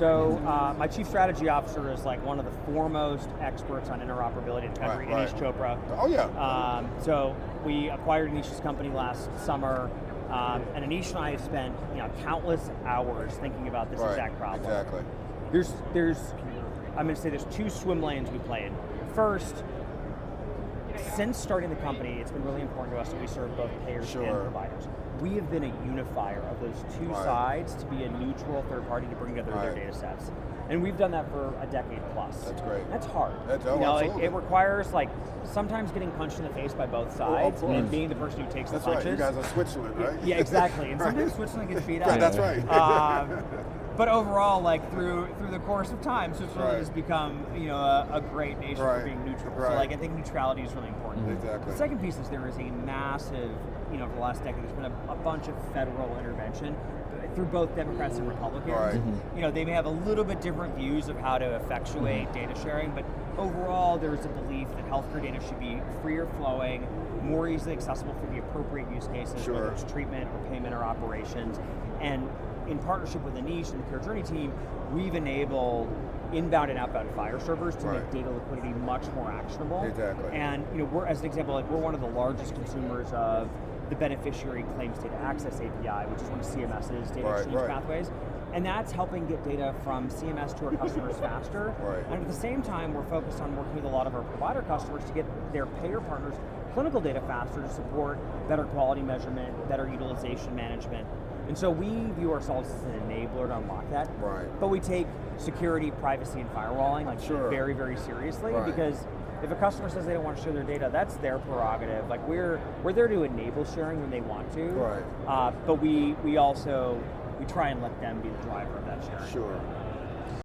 So my chief strategy officer is like one of the foremost experts on interoperability in the country, Anish Chopra. Oh yeah. So we acquired Anish's company last summer, and Anish and I have spent countless hours thinking about this exact problem. Exactly. I'm going to say there's two swim lanes we play in. First, since starting the company, it's been really important to us that we serve both payers and providers. We have been a unifier of those two sides to be a neutral third party to bring together their data sets. And we've done that for a decade plus. That's great. That's hard. Absolutely. It requires sometimes getting punched in the face by both sides and being the person who takes the punches. That's right. You guys are Switzerland, right? Yeah, exactly. And sometimes Switzerland gets beat up. That's right. But overall, through the course of time, Switzerland has become a great nation for being neutral. So I think neutrality is really important. Exactly. The second piece is there is a massive, for the last decade, there's been a bunch of federal intervention through both Democrats and Republicans. They may have a little bit different views of how to effectuate data sharing, but overall there's a belief that healthcare data should be freer flowing, more easily accessible for the appropriate use cases, whether it's treatment or payment or operations. And in partnership with Anish and the Care Journey team, we've enabled inbound and outbound FHIR servers to make data liquidity much more actionable. Exactly. And we're, as an example, we're one of the largest consumers of the beneficiary claims data access API, which is one of CMS's data exchange pathways. And that's helping get data from CMS to our customers faster. And at the same time, we're focused on working with a lot of our provider customers to get their payer partners clinical data faster to support better quality measurement, better utilization management. And so we view ourselves as an enabler to unlock that. But we take security, privacy, and firewalling very, very seriously because if a customer says they don't want to share their data, that's their prerogative. We're there to enable sharing when they want to. But we try and let them be the driver of that sharing.